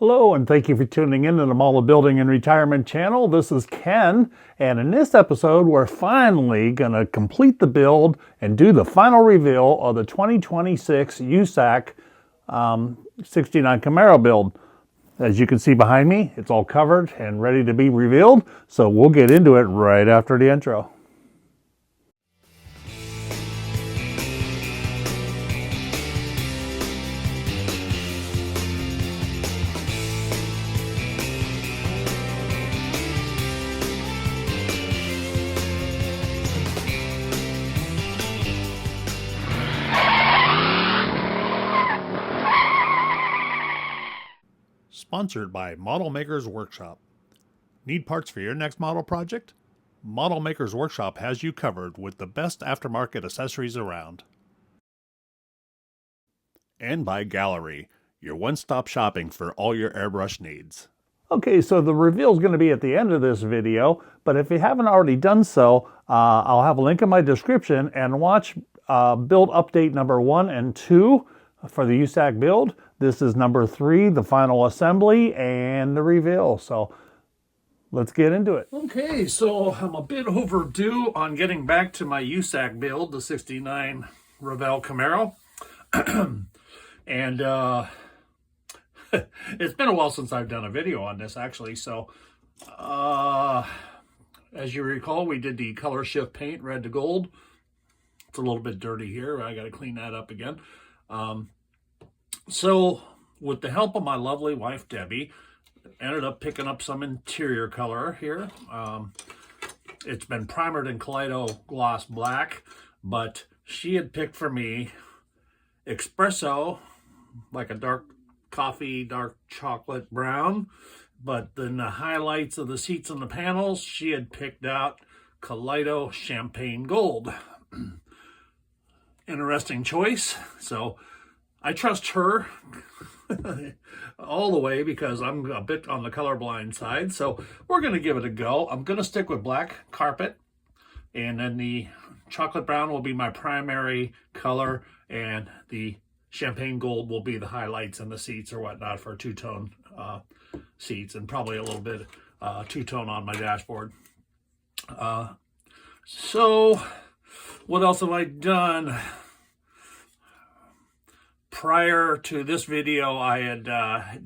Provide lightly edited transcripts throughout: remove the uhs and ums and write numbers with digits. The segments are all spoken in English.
Hello, and thank you for tuning in to the Model Building and Retirement channel. This is Ken, and in this episode, we're finally going to complete the build and do the final reveal of the 2026 USACC 69 Camaro build. As you can see behind me, it's all covered and ready to be revealed, so we'll get into it right after the intro. Sponsored by Model Makers Workshop. Need parts for your next model project? Model Makers Workshop has you covered with the best aftermarket accessories around. And by Gaahleri, your one-stop shopping for all your airbrush needs. Okay, so the reveal is going to be at the end of this video, but if you haven't already done so, I'll have a link in my description and watch build update number 1 and 2 for the USACC build. This is number 3, the final assembly and the reveal. So let's get into it. Okay, so I'm a bit overdue on getting back to my USACC build, the 69 Revell Camaro. And it's been a while since I've done a video on this, actually. So as you recall, we did the color shift paint, red to gold. It's a little bit dirty here. I got to clean that up again. So with the help of my lovely wife, Debbie, ended up picking up some interior color here. It's been primered in Kaleido Gloss Black, but she had picked for me espresso, like a dark coffee, dark chocolate brown. But then the highlights of the seats and the panels, she had picked out Kaleido Champagne Gold. Interesting choice. So I trust her all the way because I'm a bit on the colorblind side. So we're going to give it a go. I'm going to stick with black carpet, and then the chocolate brown will be my primary color, and the champagne gold will be the highlights and the seats or whatnot for two-tone seats, and probably a little bit two-tone on my dashboard. So what else have I done? Prior to this video, I had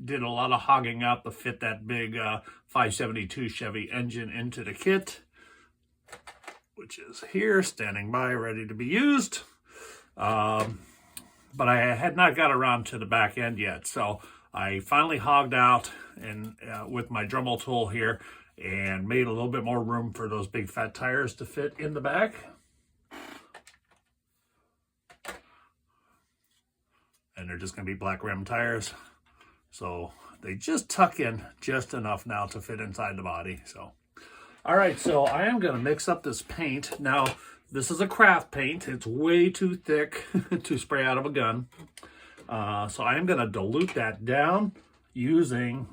did a lot of hogging out to fit that big 572 Chevy engine into the kit, which is here, standing by, ready to be used. But I had not got around to the back end yet, so I finally hogged out and with my Dremel tool here and made a little bit more room for those big fat tires to fit in the back. And they're just going to be black rim tires. So they just tuck in just enough now to fit inside the body. So, all right, so I am going to mix up this paint. Now, this is a craft paint. It's way too thick to spray out of a gun. So I am going to dilute that down using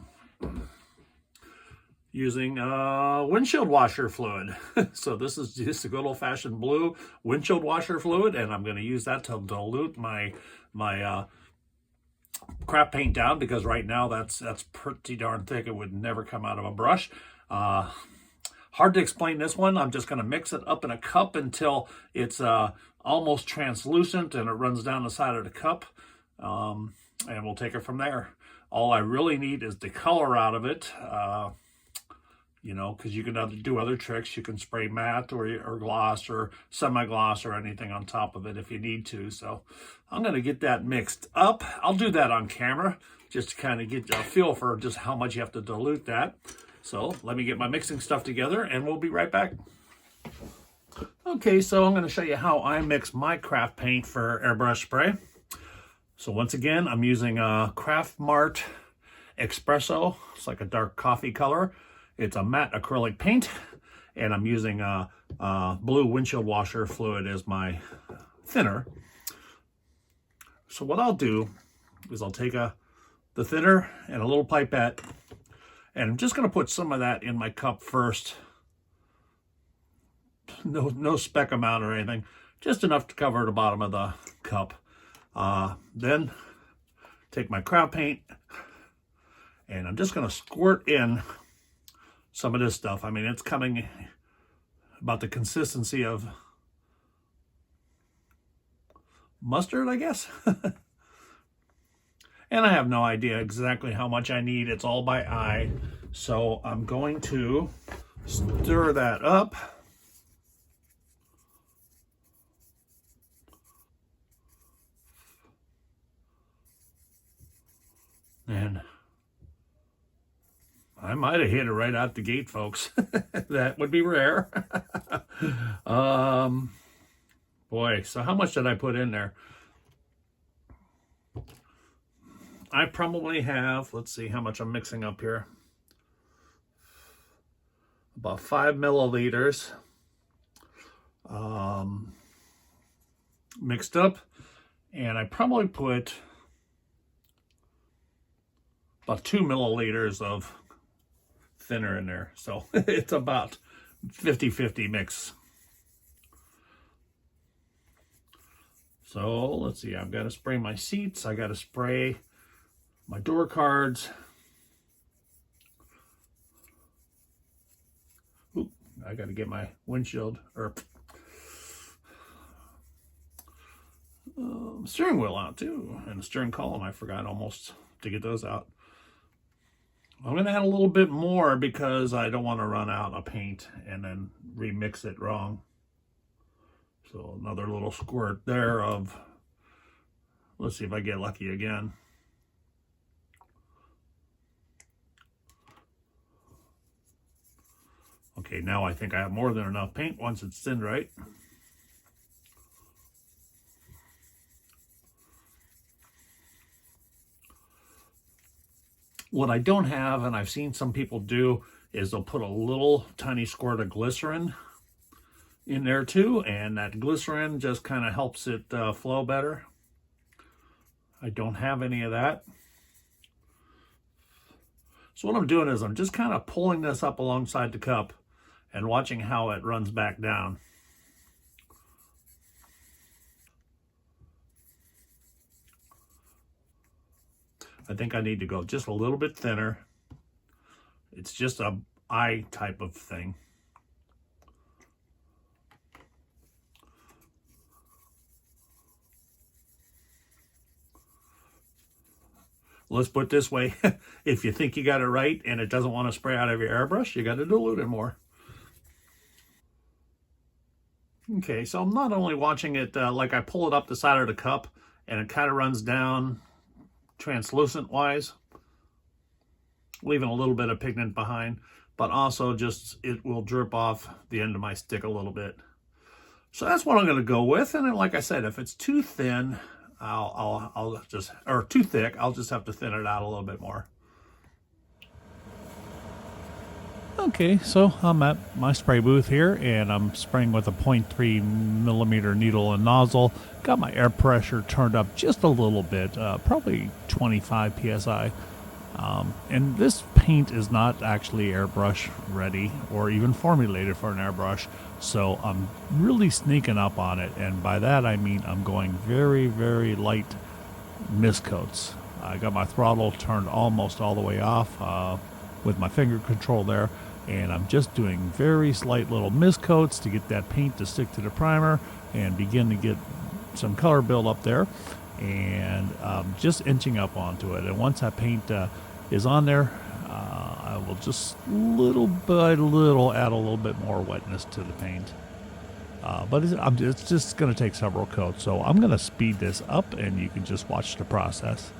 windshield washer fluid. So this is just a good old-fashioned blue windshield washer fluid, and I'm going to use that to dilute my craft paint down, because right now that's pretty darn thick. It would never come out of a brush. Hard to explain this one. I'm just going to mix it up in a cup until it's almost translucent and it runs down the side of the cup, and we'll take it from there. All I really need is the color out of it. You know, because you can do other tricks. You can spray matte or gloss or semi-gloss or anything on top of it if you need to. So I'm going to get that mixed up. I'll do that on camera just to kind of get a feel for just how much you have to dilute that. So let me get my mixing stuff together and we'll be right back. Okay, so I'm going to show you how I mix my craft paint for airbrush spray. So once again, I'm using a Craft Mart Espresso. It's like a dark coffee color. It's a matte acrylic paint, and I'm using blue windshield washer fluid as my thinner. So what I'll do is I'll take the thinner and a little pipette, and I'm just going to put some of that in my cup first. No speck amount or anything, just enough to cover the bottom of the cup. Then take my craft paint And I'm just going to squirt in some of this stuff. I mean, it's coming about the consistency of mustard, I guess. And I have no idea exactly how much I need. It's all by eye. So I'm going to stir that up. And I might have hit it right out the gate, folks. That would be rare. Boy, so how much did I put in there? I probably have, let's see how much I'm mixing up here. About 5 milliliters mixed up. And I probably put about 2 milliliters of thinner in there. So it's about 50-50 mix. So let's see, I've got to spray my seats. I got to spray my door cards. Oop, I got to get my windshield or steering wheel out too, and the steering column. I forgot almost to get those out. I'm going to add a little bit more because I don't want to run out of paint and then remix it wrong. So another little squirt there of, let's see if I get lucky again. Okay, now I think I have more than enough paint once it's thinned right. What I don't have, and I've seen some people do, is they'll put a little tiny squirt of glycerin in there too, and that glycerin just kind of helps it flow better. I don't have any of that. So what I'm doing is I'm just kind of pulling this up alongside the cup and watching how it runs back down. I think I need to go just a little bit thinner. It's just a eye type of thing. Let's put it this way. If you think you got it right and it doesn't want to spray out of your airbrush, you got to dilute it more. Okay, so I'm not only watching it like I pull it up the side of the cup and it kind of runs down translucent wise, leaving a little bit of pigment behind, but also just it will drip off the end of my stick a little bit. So that's what I'm going to go with. And then, like I said, if it's too thin, I'll just, or too thick, I'll just have to thin it out a little bit more. Okay, so I'm at my spray booth here, and I'm spraying with a 0.3 millimeter needle and nozzle. Got my air pressure turned up just a little bit, probably 25 psi. And this paint is not actually airbrush ready or even formulated for an airbrush, so I'm really sneaking up on it, and by that I mean I'm going very, very light mist coats. I got my throttle turned almost all the way off with my finger control there, and I'm just doing very slight little mist coats to get that paint to stick to the primer and begin to get some color build up there, and just inching up onto it. And once that paint is on there, I will just little by little add a little bit more wetness to the paint. But it's just going to take several coats, so I'm going to speed this up and you can just watch the process.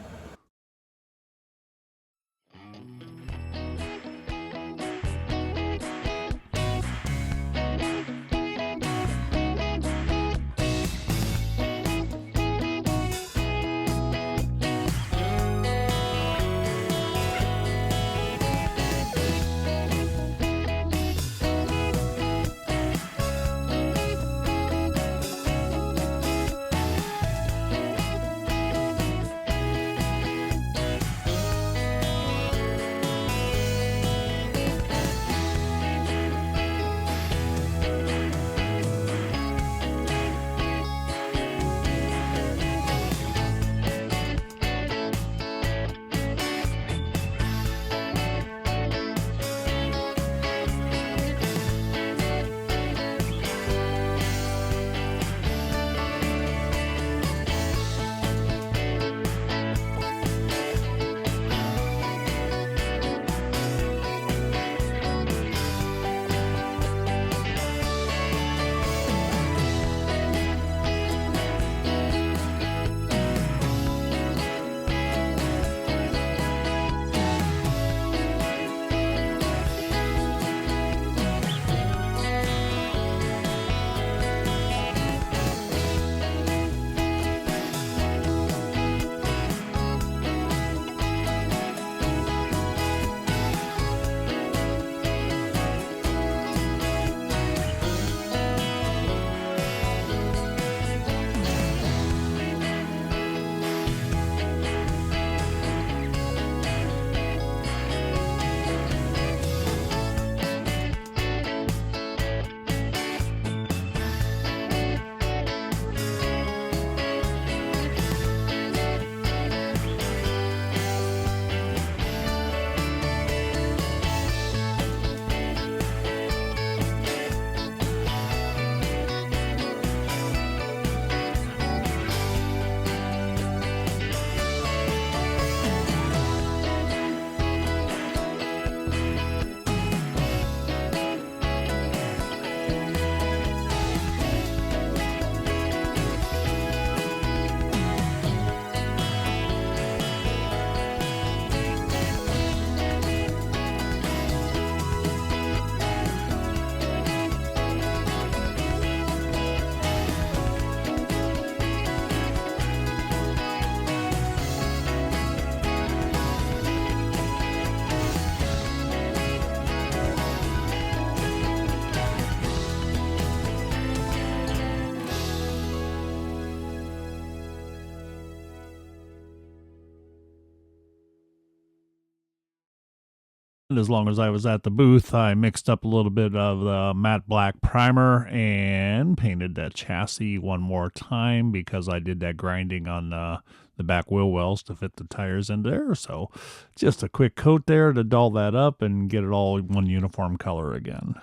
And as long as I was at the booth, I mixed up a little bit of the matte black primer and painted that chassis one more time because I did that grinding on the back wheel wells to fit the tires in there. So just a quick coat there to dull that up and get it all one uniform color again.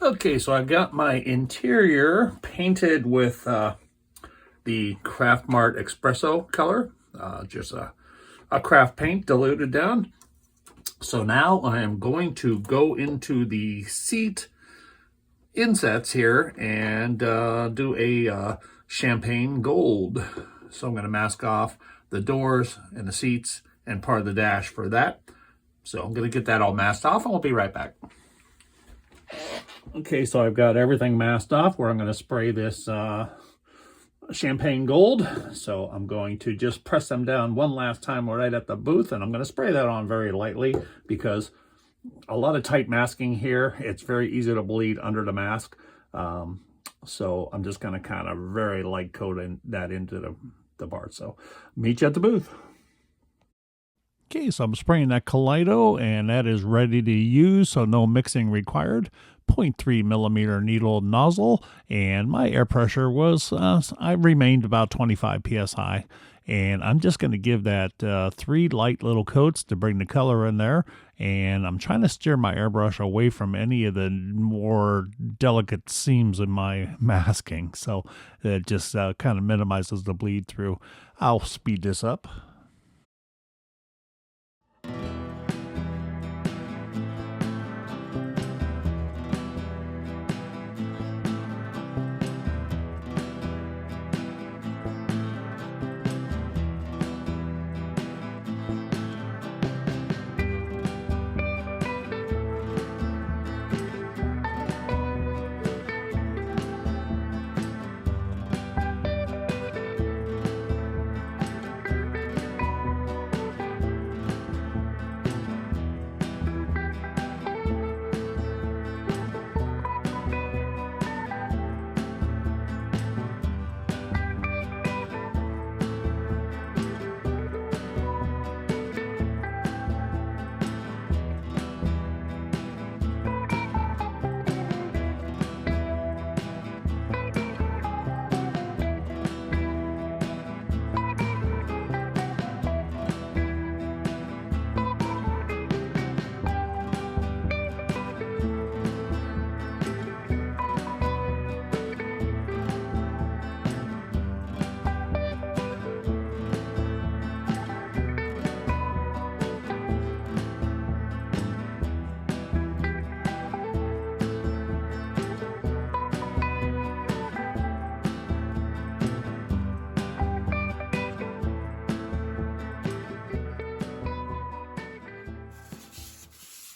Okay, so I've got my interior painted with the Craft Mart Espresso color, just a craft paint diluted down. So now I am going to go into the seat insets here and do a champagne gold. So I'm going to mask off the doors and the seats and part of the dash for that. So I'm going to get that all masked off and we'll be right back. Okay, so I've got everything masked off where I'm going to spray this champagne gold. So I'm going to just press them down one last time right at the booth, and I'm going to spray that on very lightly because a lot of tight masking here. It's very easy to bleed under the mask. So I'm just going to kind of very light coat that into the part. So meet you at the booth. Okay, so I'm spraying that Kaleido, and that is ready to use, so no mixing required. 0.3 millimeter needle nozzle, and my air pressure was, I remained about 25 psi. And I'm just going to give that 3 light little coats to bring the color in there. And I'm trying to steer my airbrush away from any of the more delicate seams in my masking. So it just kind of minimizes the bleed through. I'll speed this up.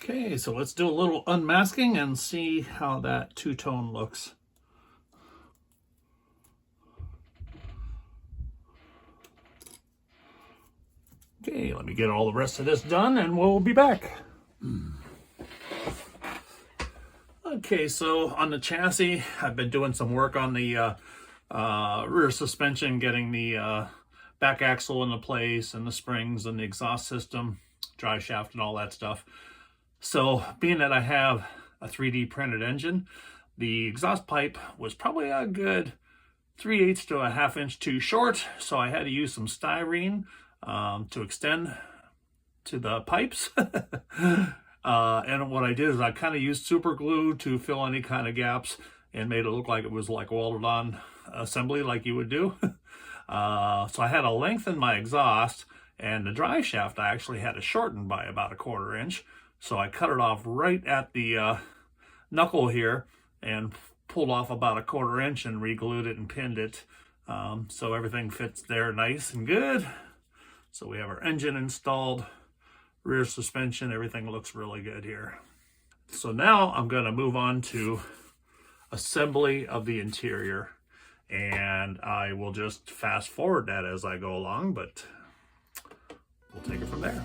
Okay, so let's do a little unmasking and see how that two-tone looks. Okay, let me get all the rest of this done and we'll be back. Okay, so on the chassis, I've been doing some work on the rear suspension, getting the back axle into place and the springs and the exhaust system, drive shaft and all that stuff. So being that I have a 3D printed engine, the exhaust pipe was probably a good 3/8 to a ½ inch too short. So I had to use some styrene to extend to the pipes. And what I did is I kind of used super glue to fill any kind of gaps and made it look like it was like welded on assembly like you would do. So I had to lengthen my exhaust, and the drive shaft I actually had to shorten by about a ½ inch. So I cut it off right at the knuckle here and pulled off about a ½ inch and re-glued it and pinned it. So everything fits there nice and good. So we have our engine installed, rear suspension, everything looks really good here. So now I'm going to move on to assembly of the interior. And I will just fast forward that as I go along, but we'll take it from there.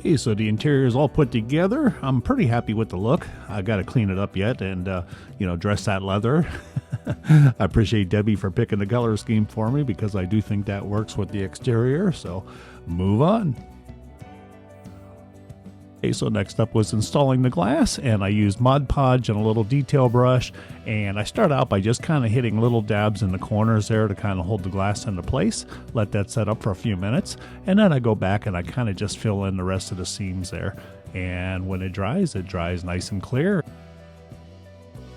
Okay, so the interior is all put together. I'm pretty happy with the look. I got to clean it up yet and, dress that leather. I appreciate Debbie for picking the color scheme for me because I do think that works with the exterior, so move on. Okay, so next up was installing the glass, and I used Mod Podge and a little detail brush, and I start out by just kind of hitting little dabs in the corners there to kind of hold the glass into place, let that set up for a few minutes, and then I go back and I kind of just fill in the rest of the seams there, and when it dries nice and clear.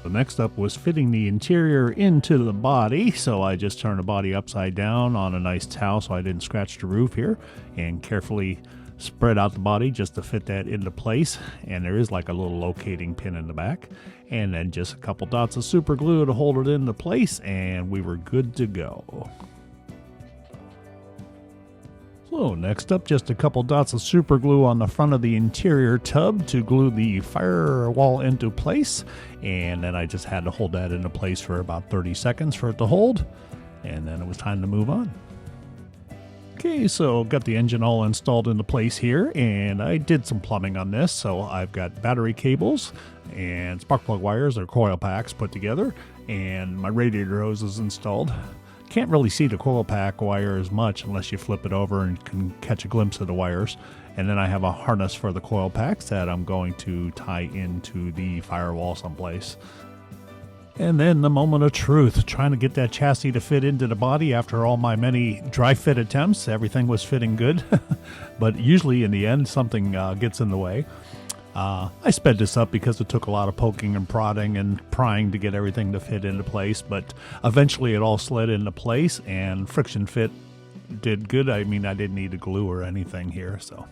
The next up was fitting the interior into the body, so I just turned the body upside down on a nice towel so I didn't scratch the roof here, and carefully spread out the body just to fit that into place, and there is like a little locating pin in the back, and then just a couple dots of super glue to hold it into place, and we were good to go. So next up, just a couple dots of super glue on the front of the interior tub to glue the firewall into place, and then I just had to hold that into place for about 30 seconds for it to hold, and then it was time to move on. Okay, so got the engine all installed into place here, and I did some plumbing on this. So I've got battery cables and spark plug wires or coil packs put together, and my radiator hose is installed. Can't really see the coil pack wire as much unless you flip it over and can catch a glimpse of the wires. And then I have a harness for the coil packs that I'm going to tie into the firewall someplace. And then the moment of truth, trying to get that chassis to fit into the body after all my many dry fit attempts. Everything was fitting good, but usually in the end, something gets in the way. I sped this up because it took a lot of poking and prodding and prying to get everything to fit into place, but eventually it all slid into place and friction fit did good. I mean, I didn't need to glue or anything here, so.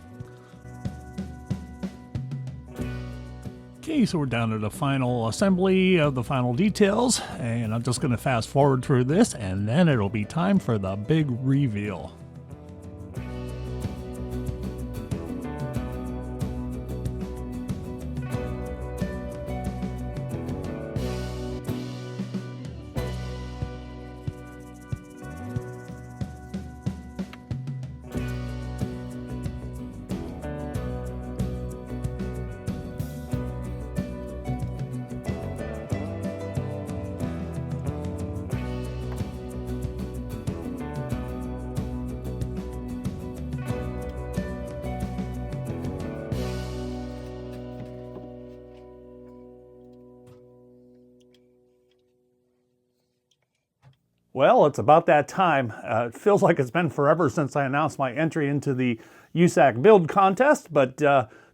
Okay, so we're down to the final assembly of the final details, and I'm just going to fast forward through this, and then it'll be time for the big reveal. Well, it's about that time. It feels like it's been forever since I announced my entry into the USACC build contest, but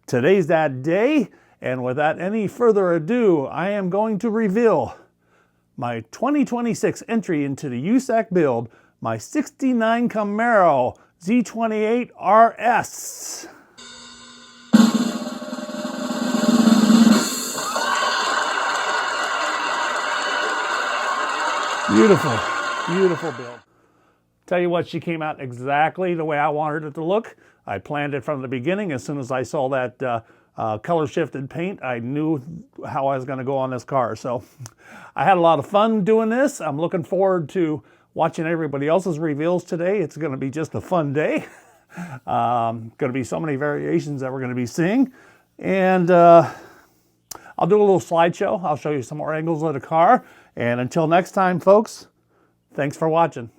today's that day, and without any further ado, I am going to reveal my 2026 entry into the USACC build, my 69 Camaro Z28 RS. Beautiful. Beautiful build. Tell you what, she came out exactly the way I wanted it to look. I planned it from the beginning. As soon as I saw that color shifted paint, I knew how I was going to go on this car. So I had a lot of fun doing this. I'm looking forward to watching everybody else's reveals today. It's going to be just a fun day. Going to be so many variations that we're going to be seeing. And I'll do a little slideshow. I'll show you some more angles of the car. And until next time, folks, thanks for watching.